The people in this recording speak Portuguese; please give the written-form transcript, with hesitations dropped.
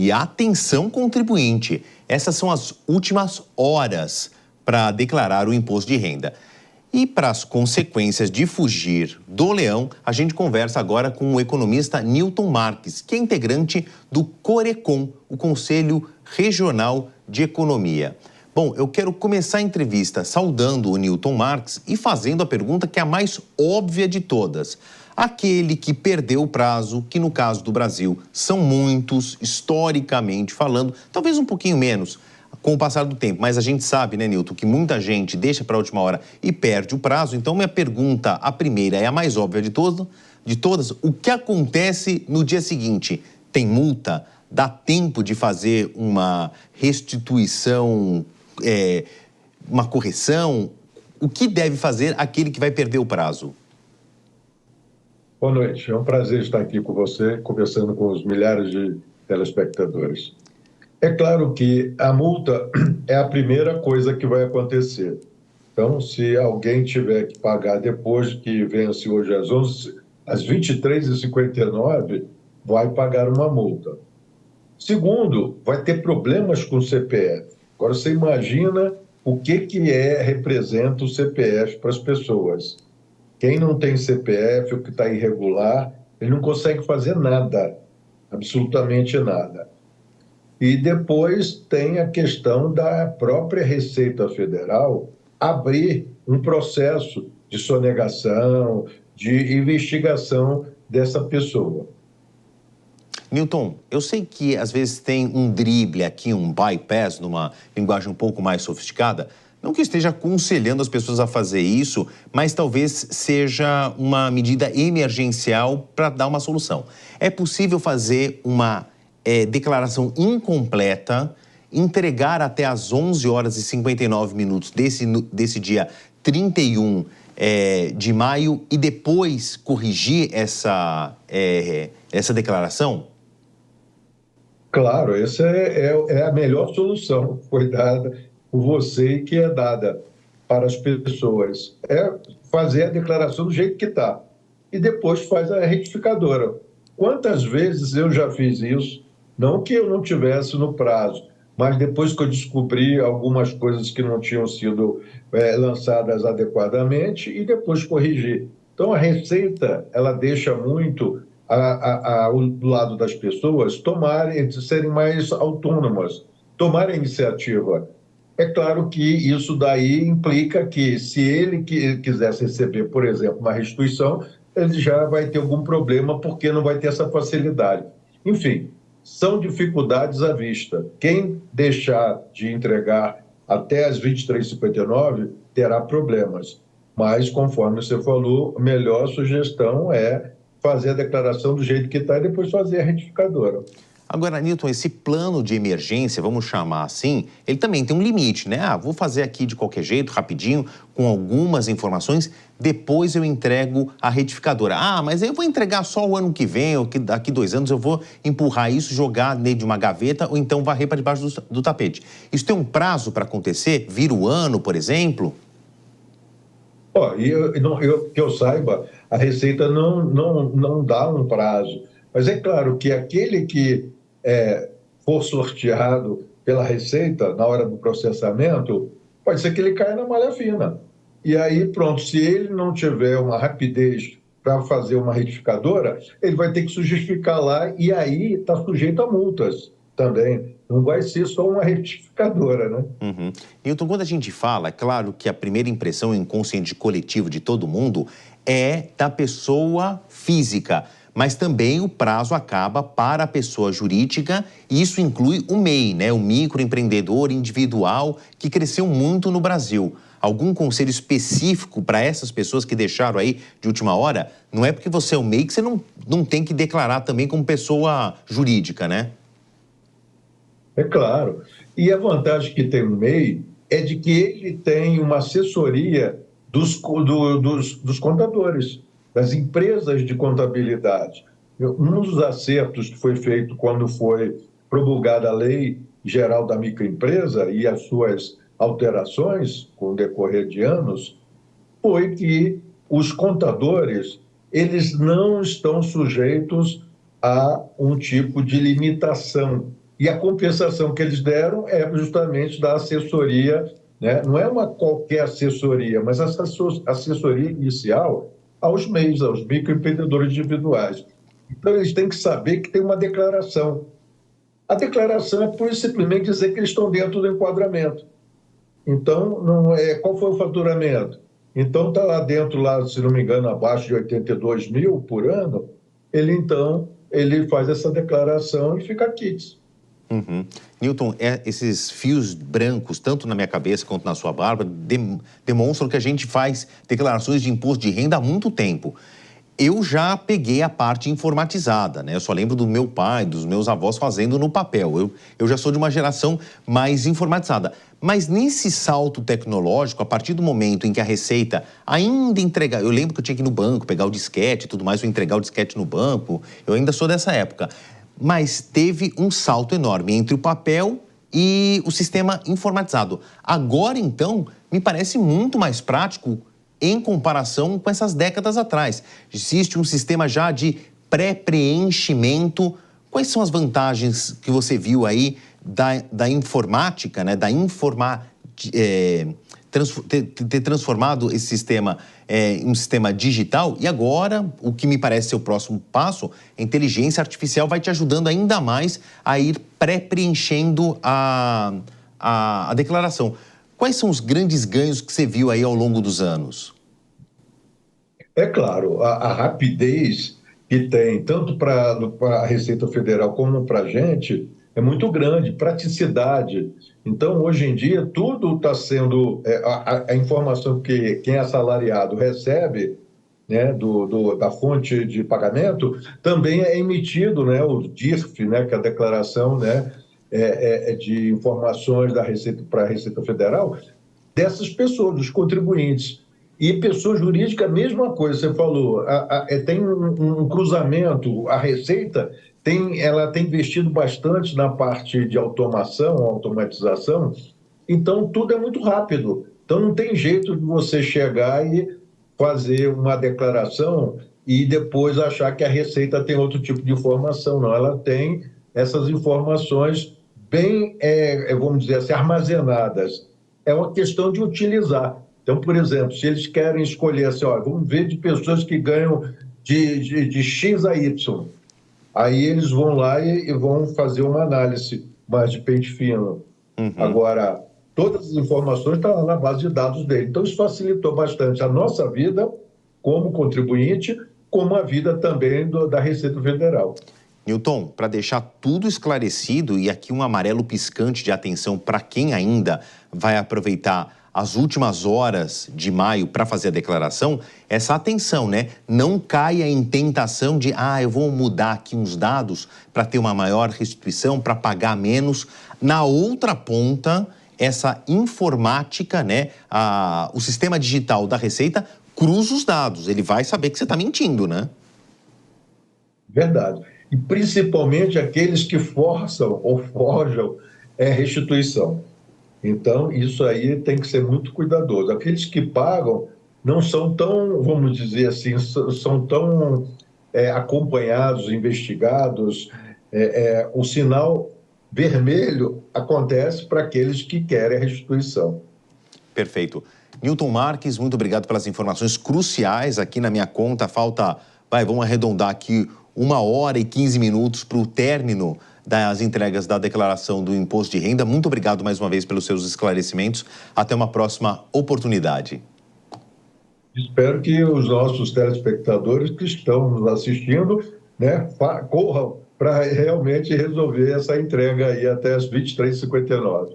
E atenção, contribuinte, essas são as últimas horas para declarar o imposto de renda. E para as consequências de fugir do leão, a gente conversa agora com o economista Newton Marques, que é integrante do Corecon, o Conselho Regional de Economia. Bom, eu quero começar a entrevista saudando o Newton Marques e fazendo a pergunta que é a mais óbvia de todas. Aquele que perdeu o prazo, que no caso do Brasil são muitos, historicamente falando, talvez um pouquinho menos com o passar do tempo, mas a gente sabe, né, Newton, que muita gente deixa para a última hora e perde o prazo. Então, minha pergunta, a primeira, é a mais óbvia de todas. O que acontece no dia seguinte? Tem multa? Dá tempo de fazer uma restituição, uma correção? O que deve fazer aquele que vai perder o prazo? Boa noite, é um prazer estar aqui com você, conversando com os milhares de telespectadores. É claro que a multa é a primeira coisa que vai acontecer. Então, se alguém tiver que pagar depois que vence hoje às 23h59, vai pagar uma multa. Segundo, vai ter problemas com o CPF. Agora, você imagina o que representa o CPF para as pessoas. Quem não tem CPF, o que está irregular, ele não consegue fazer nada, absolutamente nada. E depois tem a questão da própria Receita Federal abrir um processo de sonegação, de investigação dessa pessoa. Newton, eu sei que às vezes tem um drible aqui, um bypass, numa linguagem um pouco mais sofisticada. Não que esteja aconselhando as pessoas a fazer isso, mas talvez seja uma medida emergencial para dar uma solução. É possível fazer uma declaração incompleta, entregar até às 11h59 desse dia 31 de maio e depois corrigir essa declaração? Claro, essa é a melhor solução que foi dada por você e que é dada para as pessoas. É fazer a declaração do jeito que está. E depois faz a retificadora. Quantas vezes eu já fiz isso? Não que eu não tivesse no prazo, mas depois que eu descobri algumas coisas que não tinham sido lançadas adequadamente e depois corrigir. Então, a Receita, ela deixa muito do lado das pessoas serem mais autônomas, tomarem iniciativa. É claro que isso daí implica que, se ele quisesse receber, por exemplo, uma restituição, ele já vai ter algum problema, porque não vai ter essa facilidade. Enfim, são dificuldades à vista. Quem deixar de entregar até as 23h59 terá problemas. Mas, conforme você falou, a melhor sugestão é fazer a declaração do jeito que está e depois fazer a retificadora. Agora, Newton, esse plano de emergência, vamos chamar assim, ele também tem um limite, né? Vou fazer aqui de qualquer jeito, rapidinho, com algumas informações, depois eu entrego a retificadora. Mas eu vou entregar só o ano que vem, ou que daqui 2 anos eu vou empurrar isso, jogar dentro de uma gaveta, ou então varrer para debaixo do tapete. Isso tem um prazo para acontecer? Vira o ano, por exemplo? Que eu saiba, a Receita não dá um prazo. Mas é claro que aquele que for sorteado pela Receita na hora do processamento, pode ser que ele caia na malha fina. E aí, pronto, se ele não tiver uma rapidez para fazer uma retificadora, ele vai ter que se justificar lá e aí está sujeito a multas também. Não vai ser só uma retificadora, né? Uhum. Newton, quando a gente fala, é claro que a primeira impressão inconsciente coletivo de todo mundo é da pessoa física, mas também o prazo acaba para a pessoa jurídica e isso inclui o MEI, né? O microempreendedor individual, que cresceu muito no Brasil. Algum conselho específico para essas pessoas que deixaram aí de última hora? Não é porque você é o MEI que você não tem que declarar também como pessoa jurídica, né? É claro. E a vantagem que tem o MEI é de que ele tem uma assessoria dos contadores, das empresas de contabilidade. Um dos acertos que foi feito quando foi promulgada a Lei Geral da Microempresa e as suas alterações com o decorrer de anos foi que os contadores, eles não estão sujeitos a um tipo de limitação E a compensação que eles deram é justamente da assessoria, né? Não é uma qualquer assessoria, mas essa assessoria inicial aos MEIs, aos microempreendedores individuais. Então, eles têm que saber que tem uma declaração. A declaração é pura e simplesmente dizer que eles estão dentro do enquadramento. Então, não é, qual foi o faturamento? Então, está lá dentro, lá, se não me engano, abaixo de 82 mil por ano, ele faz essa declaração e fica quites. Uhum. Newton, esses fios brancos, tanto na minha cabeça quanto na sua barba, demonstram que a gente faz declarações de imposto de renda há muito tempo. Eu já peguei a parte informatizada, né? Eu só lembro do meu pai, dos meus avós fazendo no papel. Eu já sou de uma geração mais informatizada. Mas nesse salto tecnológico, a partir do momento em que a Receita ainda entrega... Eu lembro que eu tinha que ir no banco, pegar o disquete e tudo mais, ou entregar o disquete no banco. Eu ainda sou dessa época. Mas teve um salto enorme entre o papel e o sistema informatizado. Agora, então, me parece muito mais prático em comparação com essas décadas atrás. Existe um sistema já de pré-preenchimento. Quais são as vantagens que você viu aí da informática, né? Ter transformado esse sistema em um sistema digital? E agora, o que me parece ser o próximo passo, a inteligência artificial vai te ajudando ainda mais a ir pré-preenchendo a declaração. Quais são os grandes ganhos que você viu aí ao longo dos anos? É claro, a rapidez que tem, tanto para a Receita Federal como para a gente, é muito grande, praticidade. Então, hoje em dia, tudo está sendo... a informação que quem é assalariado recebe, né, da fonte de pagamento, também é emitido, né, o DIRF, né, que é a declaração, né, de informações da Receita para a Receita Federal, dessas pessoas, dos contribuintes. E pessoa jurídica, a mesma coisa, você falou, tem um cruzamento, a Receita ela tem investido bastante na parte de automação, automatização, então tudo é muito rápido. Então não tem jeito de você chegar e fazer uma declaração e depois achar que a Receita tem outro tipo de informação, não. Ela tem essas informações bem, vamos dizer assim, armazenadas. É uma questão de utilizar. Então, por exemplo, se eles querem escolher assim, ó, vamos ver de pessoas que ganham de X a Y, aí eles vão lá e vão fazer uma análise mais de pente fino. Uhum. Agora, todas as informações estão lá na base de dados dele. Então, isso facilitou bastante a nossa vida como contribuinte, como a vida também da Receita Federal. Newton, para deixar tudo esclarecido e aqui um amarelo piscante de atenção para quem ainda vai aproveitar as últimas horas de maio para fazer a declaração, essa atenção, né? Não caia em tentação de, eu vou mudar aqui uns dados para ter uma maior restituição, para pagar menos. Na outra ponta, essa informática, né? O sistema digital da Receita cruza os dados. Ele vai saber que você está mentindo, né? Verdade. E principalmente aqueles que forçam ou forjam restituição. Então, isso aí tem que ser muito cuidadoso. Aqueles que pagam não são tão, vamos dizer assim, são tão acompanhados, investigados. O sinal vermelho acontece para aqueles que querem a restituição. Perfeito. Newton Marques, muito obrigado pelas informações cruciais. Aqui na minha conta falta, vamos arredondar aqui, 1h e 15 minutos para o término das entregas da declaração do imposto de renda. Muito obrigado mais uma vez pelos seus esclarecimentos. Até uma próxima oportunidade. Espero que os nossos telespectadores que estão nos assistindo, né, corram para realmente resolver essa entrega aí até as 23h59.